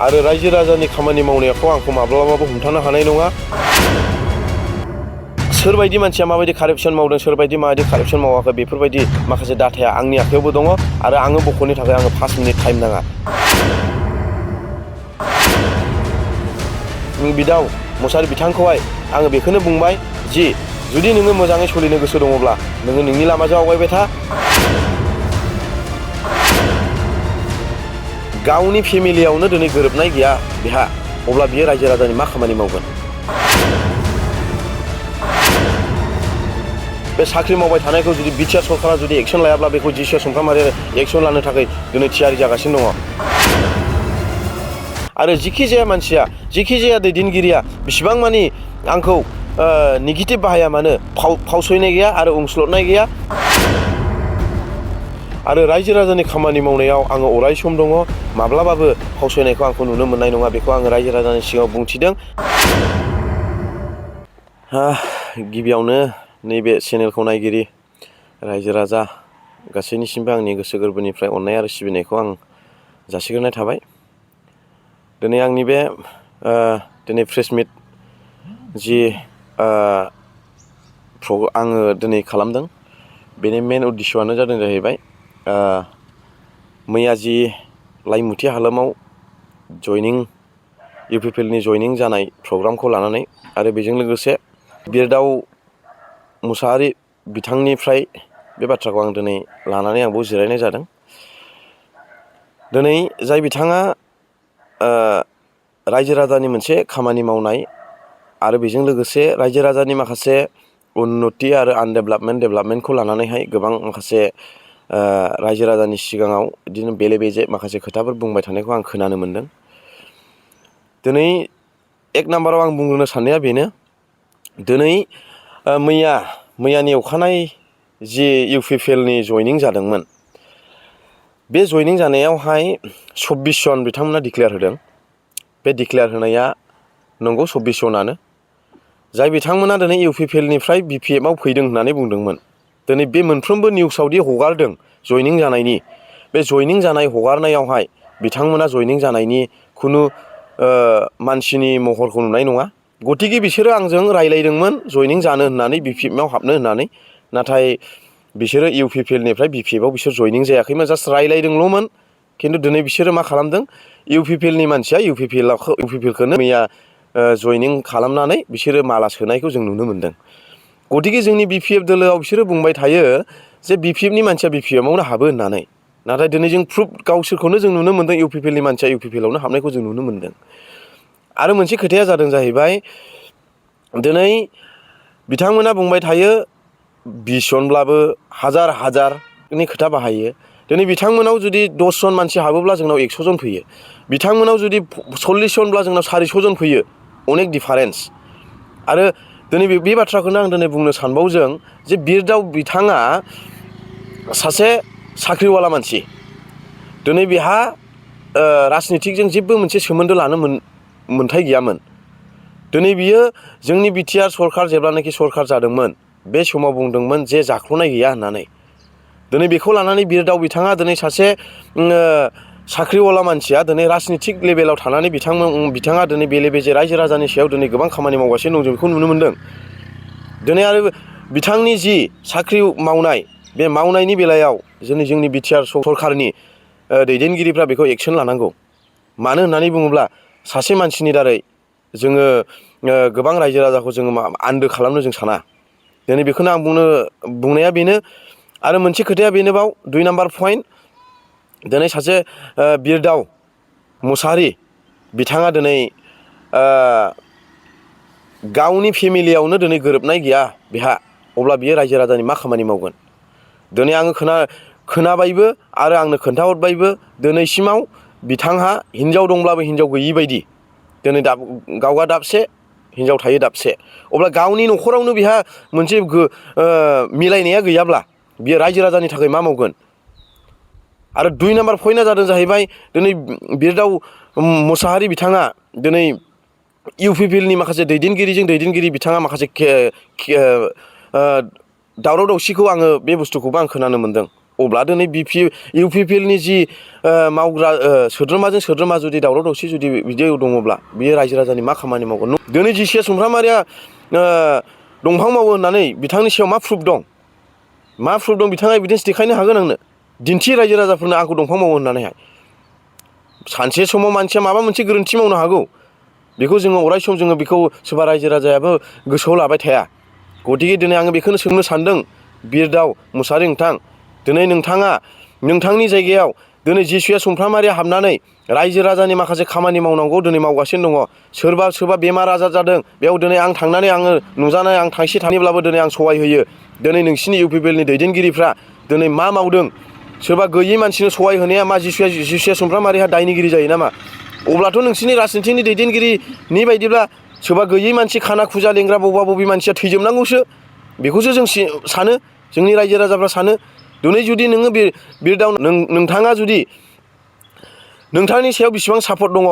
आरो रायजो राजानि खामानि मावनायखौ आंखौ माब्लाबाबो हमथानो हानाय नङा। सोरबायदि मानसिया माबायदि कारापसन मावदों, सोरबायदि माबायदि कारापसन मावाखै, बेफोरबायदि माखासे डाटाया आंनि आखायावबो दङ आरो आङो बख'नो थाखाय आङो 5 मिनिट टाइम नाङा। बिदाव मुसाहारि बिथांखौहाय आङो बेखौनो बुंबाय जि जुदि नोङो मोजाङै सोलिनो गोसो दङब्ला नोङो नोंनि लामाजों आवगायबाय था। गावनि फेमिलियावनो दिनै गोरोबनाय गैया बेहा, अब्ला बियो रायजो राजानि मा खामानि मावगोन? बे साख्रि मावबाय थानायखौ जुदि बिटिआर सरकारा जुदि एक्सन लायाब्ला बेखौ जिसिआर सुमफ्रामारिया एक्सन लानो थाखाय दिनै थियारि जागासिनो दङ। आरो जिखि जाया मानसिया, जिखि जाया दैदेनगिरिया बिसिबां मानि आंखौ नेगेटिभ बाहाया मानो, फावसयनाय गैया आरो उंस्लदनाय गैया। आरो रायजो राजानि खामानि मावनायाव आङो अराय सम दङ। माब्लाबाबो फावसयनायखौ आंखौ नुनो मोननाय नङा, बेखौ आङो रायजो राजानि सिगाङाव बुंथिदों। गिबियावनो नैबे चेनेलखौ नायगिरि रायजो राजा गासैनिसिमबो आंनि गोसो गोरबोनिफ्राय अननाय आरो सिबिनायखौ आं जासिग्रोनाय थाबाय। दिनै आंनि बे दिनै प्रेस मिट जि आङो दिनै खालामदों, बेनि मेन उद्देश्यआनो जादों जाहैबाय मैया जि लाइमुथि हालामाव इउपिपिएलनि जयनिं जानाय प्रग्रामखौ लानानै आरो बेजों लोगोसे बिरदाव मुसाहारि बिथांनिफ्राय बे बाथ्राखौ आं दिनै लानानै आंबो जिरायनाय जादों। दिनै जाय बिथाङा रायजो राजानि मोनसे खामानि मावनाय आरो बेजों लोगोसे रायजो राजानि माखासे उन्नति आरो डेभेलपमेन्टखौ लानानैहाय गोबां माखासे रायजो राजानि सिगाङाव बिदिनो बेले बेजे माखासे खोथाफोर बुंबाय थानायखौ आं खोनानो मोनदों। दिनै एक नाम्बाराव आं बुंनो साननाया बेनो, दिनै मैयानि अखानायै जि इउपिपिएलनि जयनिं जादोंमोन, बे जयनिं जानायावहाय 24 जन बिथांमोना डिक्लेयार होदों। बे डिक्लेयार होनाया नंगौ 24 जनानो, जाय बिथांमोना दिनै इउपिपिएलनिफ्राय बिपिएफआव फैदों होननानै बुंदोंमोन। दिनै बे मोनफ्रोमबो निउसावदि हगारदों जयनिं जानायनि, बे जयनिं जानाय हगारनायावहाय बिथांमोना जयनिं जानायनि खुनु मानसिनि महरखौ नुनाय नङा। गतिके बिसोरो आंजों रायज्लायदोंमोन जयनिं जानो होननानै, बिपिएफआव हाबनो होननानै, नाथाय बिसोरो इउपिपिएलनिफ्राय बिपिएफआव बिसोर जयनिं जायाखैमोन, जास्ट रायज्लायदोंल'मोन। खिन्थु दिनै बिसोरो मा खालामदों, इउपिपिएलनि मानसिया इउपिपिएलखौनो मैया जयनिं खालामनानै बिसोरो माला सोनायखौ जों नुनो मोन्दों। गतिके जोंनि बिपिएफ दोलोआव बिसोरो बुंबाय थायो जे बिपिएफनि मानसिया बिपिएफआवनो हाबो होननानै, नाथाय दिनै जों प्रुफ गावसोरखौनो जों नुनो मोन्दों इउपिपिएलनि मानसिया इउपिपिएलआवनो हाबनायखौ जों नुनो मोन्दों। आरो मोनसे खोथाया जादों जाहैबाय, दिनै बिथांमोना बुंबाय थायो 20 जनब्लाबो हाजारनि खोथा बाहायो। दिनै बिथांमोनाव जुदि 10 जन मानसि हाबोब्ला जोंनाव 100 जन फैयो, बिथांमोनाव जुदि 40 जनब्ला जोंनाव 400 जन फैयो, अनेक डिफारेन्स। आरो दिनै बे बाथ्राखौनो आं दिनै बुंनो सानबावदों जे बिरदाव बिथाङा सासे साख्रिवाला मानसि, दिनै बेहा राजनितिकजों जेबो मोनसे सोमोन्दो लानो मोन्थाय गैयामोन। दिनै बियो जोंनि बिटिआर सरकार जेब्लानाखि सरकार जादोंमोन, बे समाव बुंदोंमोन जे जाख्ल'नाय गैया होननानै। दिनै बेखौ लानानै बिरदाव बिथाङा दिनै सासे साख्रिवाला मानसिया दिनै राजनितिक लेभेलाव थानानै बिथाङा दिनै बेले बेजे रायजो राजानि सायाव दिनै गोबां खामानि मावगासिनो दं, जों बेखौ नुनो मोन्दों। दिनै आरो बिथांनि जि साख्रि मावनाय, बे मावनायनि बेलायाव जोंनि बिटिआर सरकारनि दैदेनगिरिफ्रा बेखौ एक्सन लानांगौ। मानो होननानै बुङोब्ला सासे मानसिनि दारै जोङो गोबां रायजो राजाखौ जोङो आन्दो खालामनो जों साना। दिनै बेखौनो आं बुंनाया बेनो। आरो मोनसे खोथाया बेनोबाव 2 नाम्बार पइन्ट, दिनै सासे बिरदाव मुसाहारि बिथाङा दिनै गावनि फेमिलियावनो दिनै गोरोबनाय गैया बेहा, अब्ला बियो रायजो राजानि मा खामानि मावगोन? दिनै आङो खोनाबायबो आरो आंनो खोन्थाहरबायबो, दिनैसिमाव बिथांहा हिनजाव दंब्लाबो हिनजाव गैयि बायदि। दिनै गावहा दाबसे, हिनजाव थायो दाबसे। अब्ला गावनि न'खरावनो बेहा मोनसे मिलायनाया गैयाब्ला बियो रायजो राजानि थाखाय मा मावगोन? आरो 2 नाम्बार पइन्टआ जादों जाहैबाय, दिनै बिरदाव मुसाहारि बिथाङा दिनै इउपिपिएलनि माखासे दैदेनगिरि बिथाङा माखासे दावराव दावसिखौ बे बुस्थुखौबो आं खोनानो मोन्दों। अब्ला दिनै UPPLनि जि मावग्रा सोद्रोमाजों सोद्रोमा जुदि दावराव दावसि जुदि बिदि दङब्ला बियो रायजो राजानि मा खामानि मावगोन दिनै जिसिया सुमफ्रामारिया दंफां मावो होननानै बिथांनि सायाव मा प्रुफ दं बिथाङा एभिडेन्स देखायनो हागोन आंनो दिन्थि रायजो राजाफोरनो आंखौ दंफां मावो होननानैहाय सानसे समाव मानसिया माबा मोनसे गोरोन्थि मावनो हागौ बेखौ जोङो अराय सम जोङो बेखौ सोरबा रायजो राजायाबो गोसोआव लाबाय थाया गतिके दिनै आङो बेखौनो सोंनो सानदों बिरदाव मुसाहारि नोंथां दिनै नोंथांनि जायगायाव दिनै जिसुया सुमफ्रामारिया हाबनानै रायजो राजानि माखासे खामानि मावनांगौ दिनै मावगासिनो दङ सोरबा बेमार आजार जादों बेयाव दिनै आं थांनानै आङो नुजानाय आं थांसे थाङैब्लाबो दिनै आं सहाय होयो दिनै नोंसिनि UPPLनि दैदेनगिरिफ्रा दिनै मा मावदों सोरबा गैयै मानसिनो सहाय होनाया मा जिसुया सुमफ्रामारिहा दायनिगिरि जायो नामा अब्लाथ' नोंसिनि राजनिथिनि दैदेनगिरिनि बायदिब्ला सोरबा गैयै मानसि खाना खुजा लेंग्रा बबेबा मानसिया थैजोबनांगौसो बेखौसो जों सानो जोंनि रायजो राजाफ्रा सानो दिनै जुदि नोङो बिरदाव नोंथाङा जुदि नोंथांनि सायाव बेसेबां सापर्ट दङ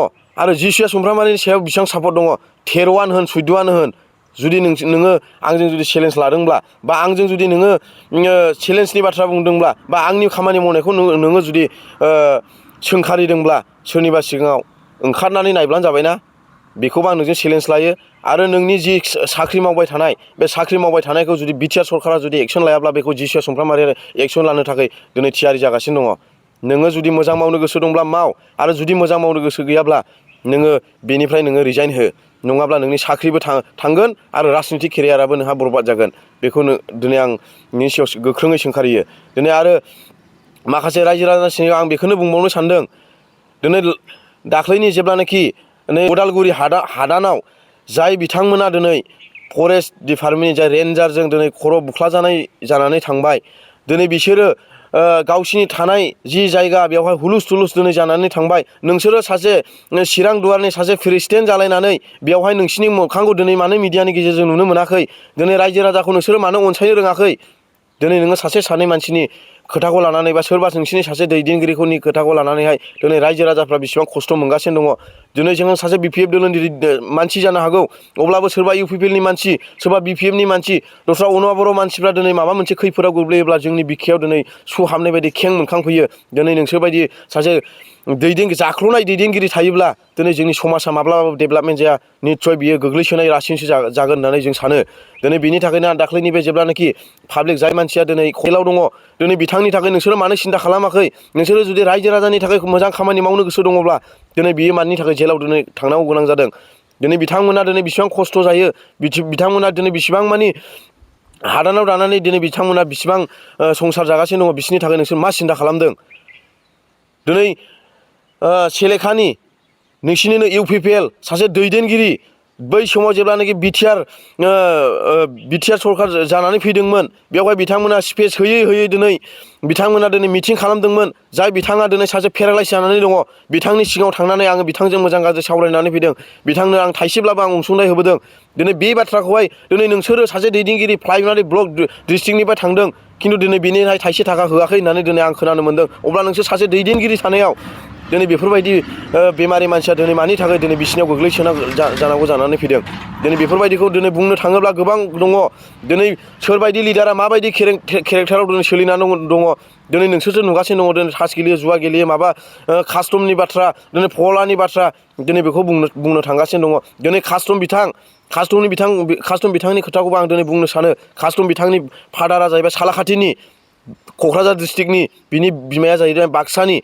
आरो जिसुया सुमफ्रामारिनि सायाव बेसेबां सापर्ट दङ 13आनो होन 14आनो होन जुदि नोङो आंजों जुदि चेलेन्ज लादोंब्ला बा आंजों जुदि नोङो चेलेन्जनि बाथ्रा बुंदोंब्ला बा आंनि खामानि मावनायखौ नोङो जुदि सोंखारिदोंब्ला सोरनिबा सिगाङाव ओंखारनानै नायब्लानो जाबायना बेखौबो आं नोंजों चेलेन्ज लायो आरो नोंनि जि साख्रि मावबाय थानाय बे साख्रि मावबाय थानायखौ जुदि बिटिआर सरकारा जुदि एक्सन लायाब्ला बेखौ जिसुया सुमफ्रामारिया एक्सन लानो थाखाय दिनै थियारि जागासिनो दङ नोङो जुदि मोजां मावनो गोसो दंब्ला माव आरो जुदि मोजां मावनो गोसो गैयाब्ला नोङो बेनिफ्राय नोङो रिजाइन हो नङाब्ला नोंनि साख्रिबो थांगोन आरो राजनितिक केरियाराबो नोंहा बरबाद जागोन बेखौनो दिनै आं नोंनि सायाव गोख्रोङै सोंखारियो दिनै आरो माखासे रायजो राजानि सिगाङाव आं बेखौनो बुंबावनो सानदों दिनै दाख्लैनि जेब्लानाखि उदालगुरि हादानाव जाय बिथांमोना दिनै फरेस्ट डिपार्टमेन्टनि जाय रेन्जारजों दिनै खर' बुख्लाजानाय जानानै थांबाय दिनै बिसोरो गावसिनि थानाय जि जायगा बेवहाय हुलुस थुलुस दिनै जानानै थांबाय नोंसोरो सासे चिरां दुवारनि सासे प्रेसिडेन्ट जालायनानै बेवहाय नोंसिनि मोखांखौ दिनै मानो मिडियानि गेजेरजों नुनो मोनाखै दिनै रायजो राजाखौ नोंसोरो मानो अनसायनो रोङाखै दिनै नोङो सासे सानै मानसिनि खोथाखौ लानानै बा सोरबा नोंसिनि सासे दैदेनगिरिफोरनि खोथाखौ लानानैहाय दिनै रायजो राजाफ्रा बेसेबां खस्थ' मोनगासिनो दङ दिनै जोङो सासे BPF दोलोनि मानसि जानो हागौ अब्लाबो सोरबा UPPLनि मानसि सोरबा BPFनि मानसि दस्रा अनुवा बर' मानसिफ्रा दिनै माबा मोनसे खैफोदाव गोग्लैयोब्ला जोंनि बिखायाव दिनै सु हाबनाय बायदि खें मोनखांफैयो दिनै नोंसोरबायदि सासे जाख्ल'नाय दैदेनगिरि थायोब्ला दिनै जोंनि समाजा माब्लाबाबो डेभेलपमेन्ट जाया निस्सय बियो गोग्लैसोनाय रासिनसो जागोन होननानै जों सानो दिनै बिनि थाखायनो आं दाख्लैनि बे जेब्लानाखि पाब्लिक जाय मानसिया दिनै जेलाव दङ दिनै बिथांनि थाखाय नोंसोरो मानो सिन्था खालामाखै नोंसोरो जुदि रायजो राजानि थाखाय मोजां खामानि मावनो गोसो दङब्ला दिनै बियो मानि थाखाय जेलाव दिनै थांनांगौ गोनां जादों दिनै बिथांमोना दिनै बेसेबां खस्थ' जायो बिथांमोना दिनै बेसेबां मानि हादानाव दानानै दिनै बिथांमोना बेसेबां संसार जागासिनो दङ बिसोरनि थाखाय नोंसोर मा सिन्था खालामदों दिनै सेलेखानि नोंसिनिनो UPPL सासे दैदेनगिरि बै समाव जेब्लानाखि बिटिआर सरकार जानानै फैदोंमोन बेवहाय बिथांमोना स्पेस होयै दिनै बिथांमोना दिनै मिटिं खालामदोंमोन जाय बिथाङा दिनै सासे पेरालाइस जानानै दङ बिथांनि सिगाङाव थांनानै आङो बिथांजों मोजां गाज्रि सावरायनानै फैदों बिथांनो आं थाइसेब्लाबो आं अनसुंथाइ होबोदों दिनै बे बाथ्राखौहाय दिनै नोंसोरो सासे दैदेनगिरि प्राइमारि ब्लक डिस्ट्रिक्टनिफ्राय थांदों खिन्थु दिनै बेनिहाय थाइसे थाखा होआखै होननानै दिनै आं खोनानो मोनदों अब्ला नोंसोर सासे दैदेनगिरि थानायाव दिनै बेफोरबायदि बेमारि मानसिया दिनै मानि थाखाय दिनै बिसिनियाव जानांगौ जानानै फैदों दिनै बेफोरबायदिखौ दिनै बुंनो थाङोब्ला गोबां दङ दिनै सोरबायदि लिडारा माबायदि केरेक्टाराव दिनै सोलिनानै दङ दिनै नोंसोरसो नुगासिनो दङ दिनै तास गेलेयो जुवा गेलेयो माबा कास्टमनि बाथ्रा दिनै फलानि बाथ्रा दिनै बेखौ बुंनो थांगासिनो दङ दिनै कास्टम बिथांनि खोथाखौबो आं दिनै बुंनो सानो कास्टम बिथांनि फादारा जाहैबाय सालाखाथिनि क'क्राझार डिस्ट्रिक्टनि बिनि बिमाया जाहैबाय बाक्सानि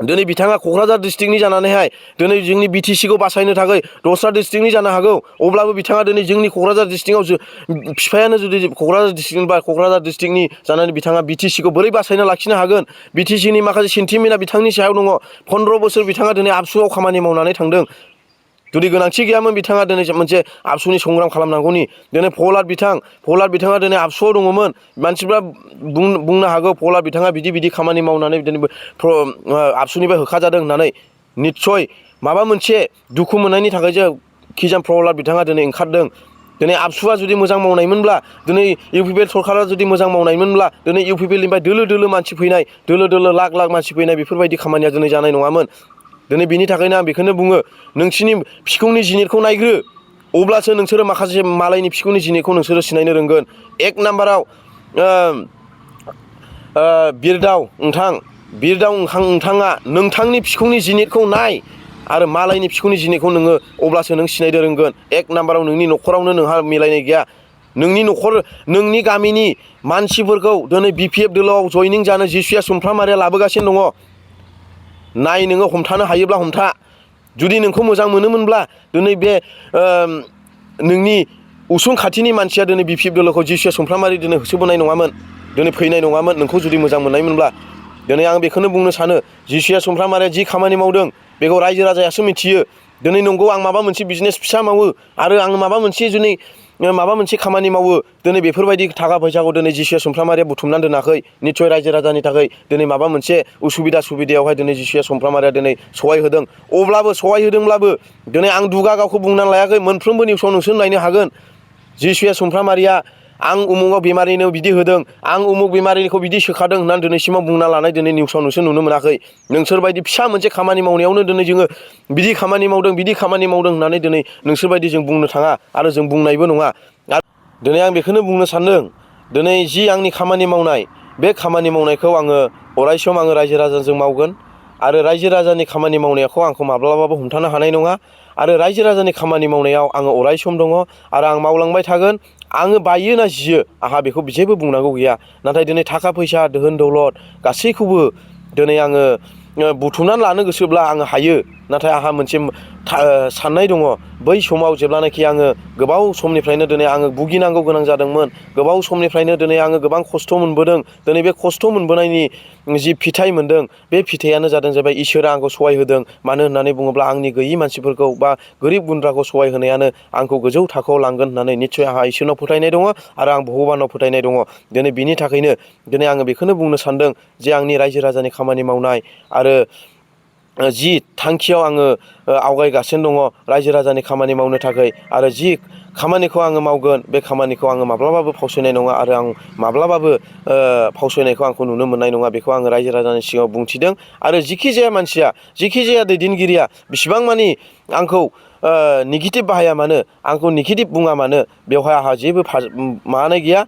दिनै बिथाङा क'क्राझार डिस्ट्रिक्टनि जानानैहाय दिनै जोंनि BTCखौ बासायनो थाखाय दस्रा डिस्ट्रिक्टनि जानो हागौ अब्लाबो बिथाङा दिनै जोंनि क'क्राझार डिस्ट्रिक्टआव बिफायानो जुदि क'क्राझार डिस्ट्रिक्ट बा क'क्राझार डिस्ट्रिक्टनि जानानै बिथाङा BTCखौ बोरै बासायना लाखिनो हागोन BTCनि माखासे सेन्टिमेन्टआ बिथांनि सायाव दङ 15 बोसोर बिथाङा दिनै आबसुआव खामानि मावनानै थांदों जुदि गोनांथि गैयामोन बिथाङा दिनै मोनसे आबसुनि संग्राम खालामनांगौनि दिनै प्रहलाद बिथाङा दिनै आबसुआव दङमोन मानसिफ्रा बुंनो हागौ प्रहलाद बिथाङा बिदि खामानि मावनानै दिनै आबसुनिफ्राय होखाजादों होननानै निस्सय माबा मोनसे दुखु मोननायनि थाखायसो खिजान प्रहलाद बिथाङा दिनै ओंखारदों दिनै आबसुआ जुदि मोजां मावनायमोनब्ला दिनै UPPL सरकारा जुदि मोजां मावनायमोनब्ला दिनै UPPLनिफ्राय दोलो मानसि फैनाय दोलो लाख मानसि फैनाय बेफोरबायदि खामानिया दिनै जानाय नङामोन दिनै बिनि थाखायनो आं बेखौनो बुङो नोंसिनि फिखुंनि जिनिरखौ नायग्रो अब्लासो नोंसोरो माखासे मालायनि फिखुंनि जिनिरखौ नोंसोरो सिनायनो रोंगोन एक नाम्बाराव बिरदाव नोंथाङा नोंथांनि बिखुंनि जिनितखौ नाय आरो मालायनि बिखुंनि जिनितखौ नोङो अब्लासो नों सिनायनो रोंगोन। एक नाम्बाराव नोंनि न'खरावनो नोंहा मिलायनाय गैया। नोंनि गामिनि मानसिफोरखौ दिनै BPF दोलोआव जयनिं जानो जिसुया सुमफ्रामारिया लाबोगासिनो दङ। नाय नोङो हमथानो हायोब्ला हमथा। जुदि नोंखौ मोजां मोनोमोनब्ला दिनै बे नोंनि उसुं खाथिनि मानसिया दिनै BPF दोलोखौ जिसुया सुमफ्रामारि दिनै होसोबोनाय नङामोन, दिनै फैनाय नङामोन नोंखौ जुदि मोजां मोननायमोनब्ला। दिनै आं बेखौनो बुंनो सानो जिसुया सुमफ्रामारिया जि खामानि मावदों बेखौ रायजो राजायासो मिथियो। दिनै नंगौ आं माबा मोनसे बिजनेस फिसा मावो आरो आं माबा मोनसे खामानि मावो, दिनै बेफोरबायदि थाखा फैसाखौ दिनै जिसुया सुमफ्रामारिया बुथुमनानै दोनाखै। निस्सय रायजो राजानि थाखाय दिनै माबा मोनसे सुबिदायावहाय दिनै जिसुया सुमफ्रामारिया दिनै सहाय होदों। सहाय होदोंब्लाबो दिनै आं दुगा गावखौ बुंनानै लायाखै। मोनफ्रोमबो निउसाव नोंसोर नायनो हागोन जिसुया सुमफ्रामारिया आं उमुगाव बेमारिनो बिदि होदों, आं उमुग बेमारिखौ बिदि सोखादों होननानै दिनैसिमाव बुंना लानाय दिनै निउसाव नोंसोर नुनो मोनाखै। नोंसोरबायदि फिसा मोनसे खामानि मावनायावनो दिनै जोङो बिदि खामानि मावदों होननानै दिनै नोंसोरबायदि जों बुंनो थाङा आरो जों बुंनायबो नङा। दिनै आं बेखौनो बुंनो सानदों दिनै जि आंनि खामानि मावनाय बे खामानि मावनायखौ आङो अरायसम आङो रायजो राजाजों मावगोन आरो रायजो राजानि खामानि मावनायखौ आंखौ माब्लाबाबो हमथानो हानाय नङा आरो रायजो राजानि खामानि मावनायाव आङो अरायसम दङ आरो आं मावलांबाय थागोन। आङो बायो ना जियो आंहा बेखौ जेबो बुंनांगौ गैया। नाथाय दिनै थाखा फैसा दोहोन दौलद गासैखौबो दिनै आङो बुथुमनानै लानो गोसोब्ला आङो हायो। नाथाय आंहा मोनसे साननाय दङ, बै समाव जेब्लानाखि आङो गोबाव समनिफ्रायनो दिनै आङो भुगिनांगौ गोनां जादोंमोन, गोबाव समनिफ्रायनो दिनै आङो गोबां खस्थ' मोनबोदों। दिनै बे खस्थ' मोनबोनायनि जि फिथाइ मोनदों बे फिथाइयानो जाबाय इसोरा आंखौ सहाय होदों। मानो होननानै बुङोब्ला आंनि गैयि मानसिफोरखौ बा गोरिब गुन्द्राखौ सहाय होनायानो आंखौ गोजौ थाखोआव लांगोन होननानै निस्सय आंहा इसोरनाव फोथायनाय दङ आरो आं भगबानाव फोथायनाय दङ। दिनै बिनि थाखायनो दिनै आङो बेखौनो बुंनो सानदों जे आंनि रायजो राजानि खामानि मावनाय आरो जि थांखियाव आङो आवगायगासिनो दङ रायजो राजानि खामानि मावनो थाखाय आरो जि खामानिखौ आङो मावगोन बे खामानिखौ आङो माब्लाबाबो फावसयनाय नङा आरो आं माब्लाबाबो फावसयनायखौ आंखौ नुनो मोननाय नङा। बेखौ आङो रायजो राजानि सिगाङाव बुंथिदों आरो जिखि जाया मानसिया, जिखि जाया दैदेनगिरिया बिसिबां मानि आंखौ नेगेटिभ बाहाया मानो, आंखौ नेगेटिभ बुङा मानो, बेवहाय आंहा जेबो माबानाय गैया,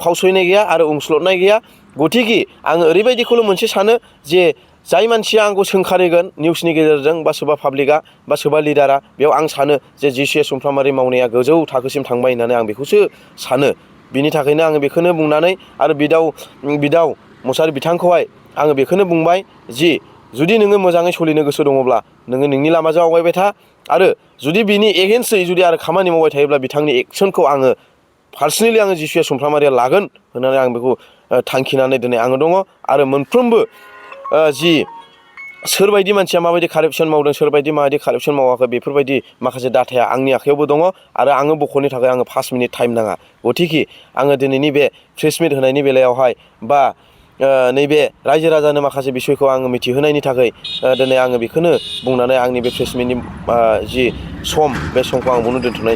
फावसयनाय गैया आरो उनस्लदनाय गैया। गथिखे आङो ओरैबायदिखौल' मोनसे सानो जे जाय मानसिया आंखौ सोंखारिगोन निउसनि गेजेरजों बा सोरबा पाब्लिकआ बा सोरबा लिडारा, बेयाव आं सानो जे जिसुया सुमफ्रामारि मावनाया गोजौ थाखोसिम थांबाय होननानै आं बेखौसो सानो। बिनि थाखायनो आङो बेखौनो बुंनानै आरो बिदाव मुसाहारि बिथांखौहाय आङो बेखौनो बुंबाय जि जुदि नोङो मोजाङै सोलिनो गोसो दङब्ला नोङो नोंनि लामाजों आवगायबाय था आरो जुदि बिनि एगेन्स्टै जुदि आरो खामानि मावबाय थायोब्ला बिथांनि एक्सनखौ आङो पार्सनेलि आङो जिसुया सुमफ्रामारिया लागोन होननानै आं बेखौ थांखिनानै दिनै आङो दङ। आरो मोनफ्रोमबो जि सोरबायदि मानसिया माबायदि कारापसन मावदों, सोरबायदि माबायदि कारापसन मावाखै, बेफोरबायदि माखासे डाटाया आंनि आखायावबो दङ आरो आङो बख'नो थाखाय आङो 5 मिनिट टाइम नाङा। गथिखे आङो दिनैनि बे प्रेस मिट होनायनि बेलायावहाय बा नैबे रायजो राजानो माखासे बिसयखौ आङो मिथिहोनायनि थाखाय दिनै आङो बेखौनो बुंनानै आंनि बे प्रेस मिटनि जि सम बे समखौ आं बेयावनो दोनथ'नाय जाबाय।